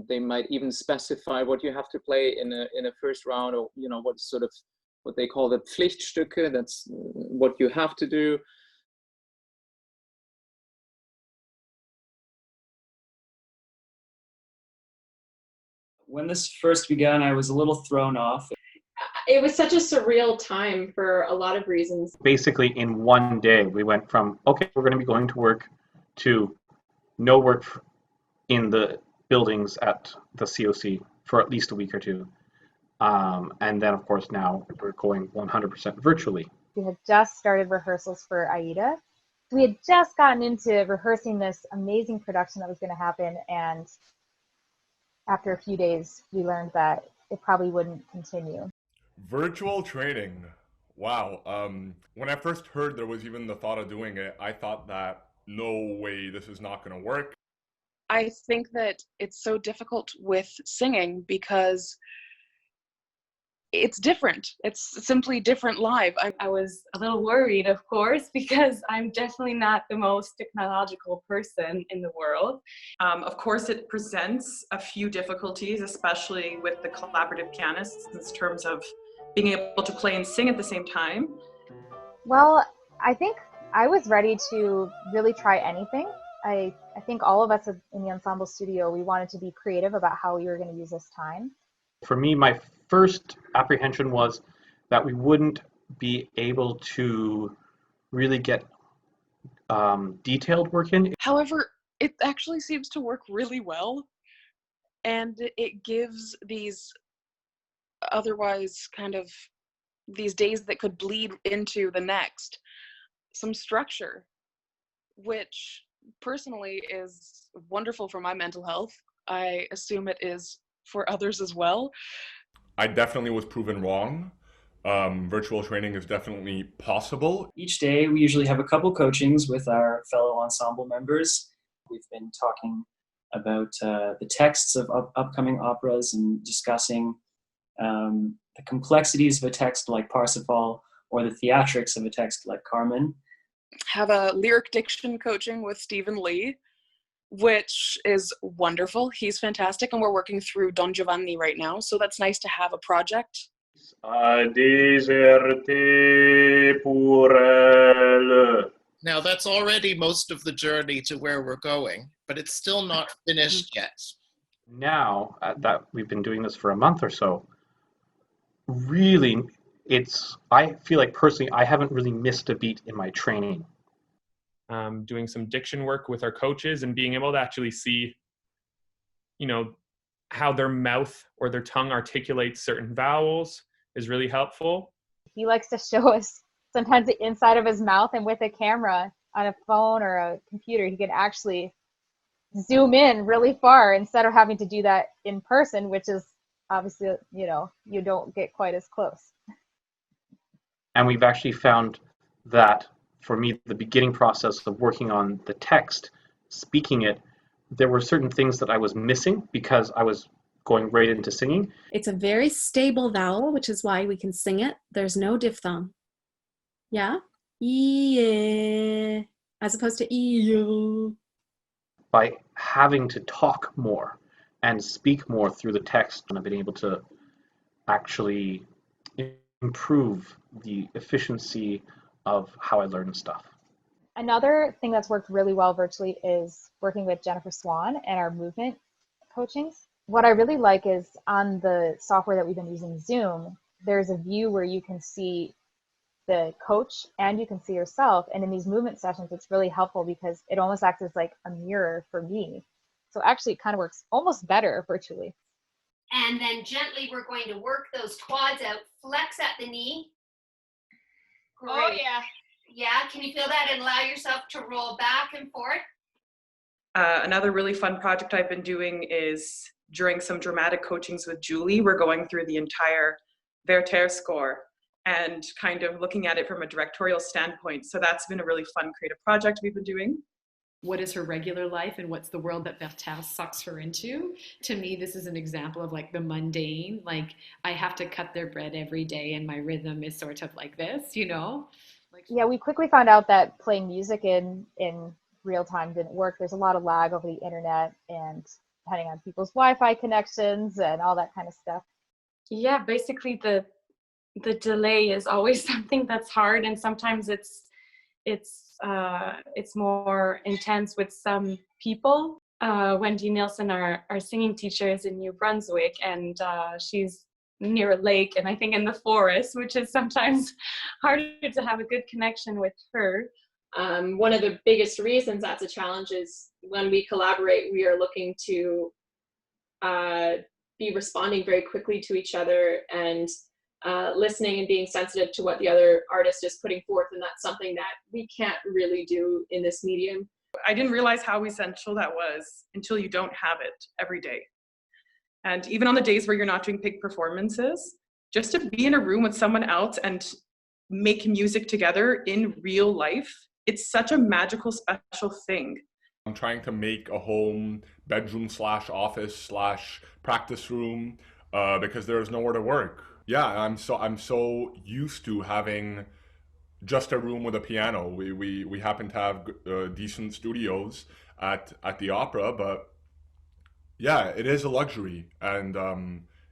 They might even specify what you have to play in a first round, or what sort of what they call the Pflichtstücke. That's what you have to do. When this first began, I was a little thrown off. It was such a surreal time for a lot of reasons. Basically, in one day, we went from, okay, we're going to be going to work, to no work in the buildings at the COC for at least a week or two. And then, of course, now we're going 100% virtually. We had just started rehearsals for Aida. We had just gotten into rehearsing this amazing production that was going to happen, and after a few days, we learned that it probably wouldn't continue. Virtual training. Wow. When I first heard there was even the thought of doing it, I thought that no way, this is not going to work. I think that it's so difficult with singing because it's different. It's simply different live. I was a little worried, of course, because I'm definitely not the most technological person in the world. Of course, it presents a few difficulties, especially with the collaborative pianists in terms of being able to play and sing at the same time. Well, I think I was ready to really try anything. I think all of us in the Ensemble Studio, we wanted to be creative about how we were going to use this time. For me, my first apprehension was that we wouldn't be able to really get detailed work in. However, it actually seems to work really well, and it gives these otherwise kind of these days that could bleed into the next some structure, which personally is wonderful for my mental health. I assume it is for others as well. I definitely was proven wrong. Virtual training is definitely possible. Each day, we usually have a couple coachings with our fellow ensemble members. We've been talking about the texts of upcoming operas and discussing the complexities of a text like Parsifal or the theatrics of a text like Carmen. Have a lyric diction coaching with Stephen Lee, which is wonderful. He's fantastic, and we're working through Don Giovanni right now, so that's nice to have a project. Now that's already most of the journey to where we're going, but it's still not finished yet. Now that we've been doing this for a month or so, really, I feel like personally, I haven't really missed a beat in my training. Doing some diction work with our coaches and being able to actually see, how their mouth or their tongue articulates certain vowels is really helpful. He likes to show us sometimes the inside of his mouth, and with a camera on a phone or a computer, he can actually zoom in really far instead of having to do that in person, which is obviously, you don't get quite as close. And we've actually found that for me, the beginning process of working on the text, speaking it, there were certain things that I was missing because I was going right into singing. It's a very stable vowel, which is why we can sing it. There's no diphthong. Yeah? Yeah. As opposed to e. By having to talk more and speak more through the text, and I've been able to actually improve the efficiency of how I learn stuff. Another thing that's worked really well virtually is working with Jennifer SWAN and our movement coachings. What I really like is on the software that we've been using, Zoom, there's a view where you can see the coach and you can see yourself. And in these movement sessions, it's really helpful because it almost acts as like a mirror for me. So actually it kind of works almost better virtually. And then gently, we're going to work those quads out, flex at the knee. Great. Oh, yeah. Yeah, can you feel that and allow yourself to roll back and forth? Another really fun project I've been doing is during some dramatic coachings with Julie, we're going through the entire Werther score and kind of looking at it from a directorial standpoint. So that's been a really fun creative project we've been doing. What is her regular life and what's the world that Werther sucks her into? To me, this is an example of like the mundane, like I have to cut their bread every day and my rhythm is sort of like this, Yeah, we quickly found out that playing music in real time didn't work. There's a lot of lag over the internet, and depending on people's Wi-Fi connections and all that kind of stuff. Yeah, basically the delay is always something that's hard, and sometimes it's more intense with some people. Wendy Nielsen, our singing teacher, is in New Brunswick, and she's near a lake, and I think in the forest, which is sometimes harder to have a good connection with her. One of the biggest reasons that's a challenge is when we collaborate, we are looking to be responding very quickly to each other and listening and being sensitive to what the other artist is putting forth, and that's something that we can't really do in this medium. I didn't realize how essential that was until you don't have it every day. And even on the days where you're not doing big performances, just to be in a room with someone else and make music together in real life, it's such a magical, special thing. I'm trying to make a home bedroom / office / practice room because there's nowhere to work. Yeah, I'm so used to having just a room with a piano. We happen to have decent studios at the opera, but yeah, it is a luxury, and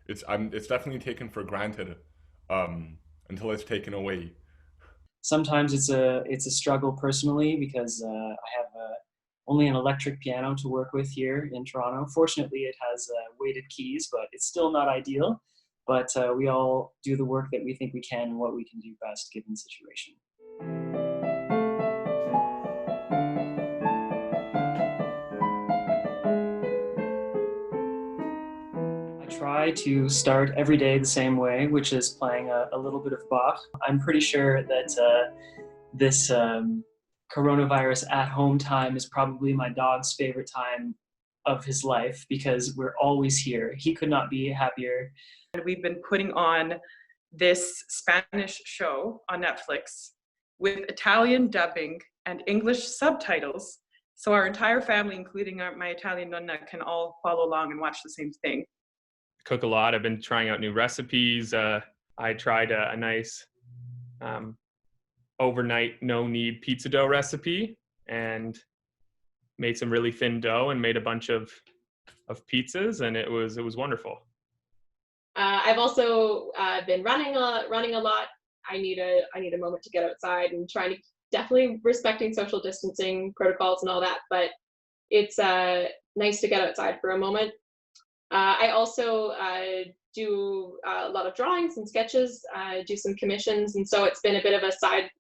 it's definitely taken for granted until it's taken away. Sometimes it's a struggle personally because I have only an electric piano to work with here in Toronto. Fortunately, it has weighted keys, but it's still not ideal. But we all do the work that we think we can and what we can do best given the situation. I try to start every day the same way, which is playing a little bit of Bach. I'm pretty sure that this coronavirus at home time is probably my dog's favorite time of his life because we're always here. He could not be happier. We've been putting on this Spanish show on Netflix with Italian dubbing and English subtitles. So our entire family, including my Italian nonna, can all follow along and watch the same thing. Cook a lot. I've been trying out new recipes. I tried a nice overnight no-knead pizza dough recipe and made some really thin dough and made a bunch of pizzas, and it was wonderful. I've also been running a lot. I need a moment to get outside and trying to definitely respecting social distancing protocols and all that, but it's nice to get outside for a moment. I also do a lot of drawings and sketches, do some commissions, and so it's been a bit of a side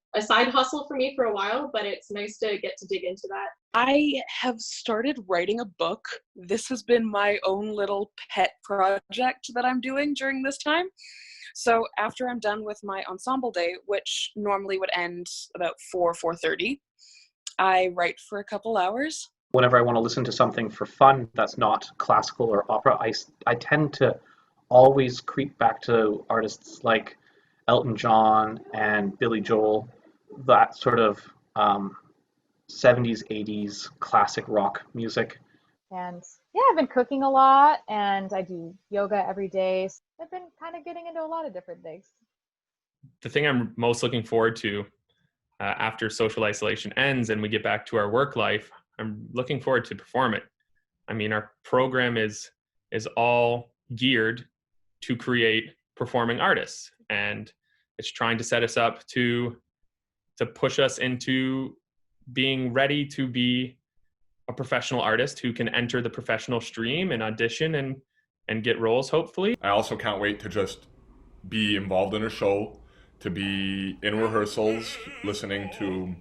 hustle for me for a while, but it's nice to get to dig into that. I have started writing a book. This has been my own little pet project that I'm doing during this time. So after I'm done with my ensemble day, which normally would end about 4:30, I write for a couple hours. Whenever I want to listen to something for fun that's not classical or opera, I tend to always creep back to artists like Elton John and Billy Joel, that sort of 70s, 80s classic rock music. And yeah, I've been cooking a lot, and I do yoga every day. So I've been kind of getting into a lot of different things. The thing I'm most looking forward to after social isolation ends and we get back to our work life, I'm looking forward to perform it. I mean, our program is all geared to create performing artists, and it's trying to set us up to push us into being ready to be a professional artist who can enter the professional stream and audition and get roles, hopefully. I also can't wait to just be involved in a show, to be in rehearsals, listening to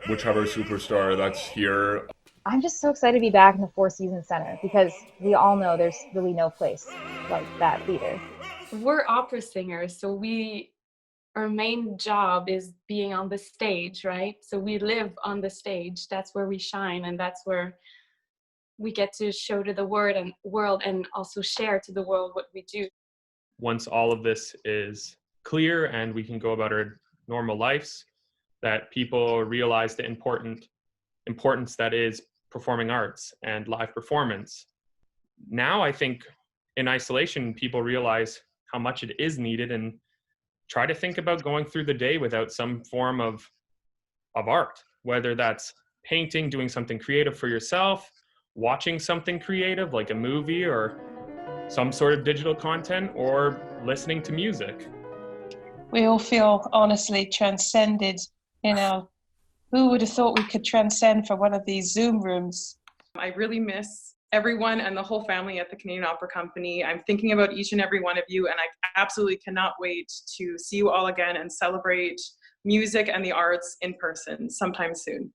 whichever superstar that's here. I'm just so excited to be back in the Four Seasons Center because we all know there's really no place like that theater. We're opera singers, so our main job is being on the stage, right? So we live on the stage. That's where we shine, and that's where we get to show to the world and also share to the world what we do. Once all of this is clear and we can go about our normal lives, that people realize the importance that is performing arts and live performance. Now I think in isolation, people realize how much it is needed and try to think about going through the day without some form of art, whether that's painting, doing something creative for yourself, watching something creative like a movie or some sort of digital content, or listening to music. We all feel honestly transcended, you know. Who would have thought we could transcend for one of these Zoom rooms? I really miss everyone and the whole family at the Canadian Opera Company. I'm thinking about each and every one of you, and I absolutely cannot wait to see you all again and celebrate music and the arts in person sometime soon.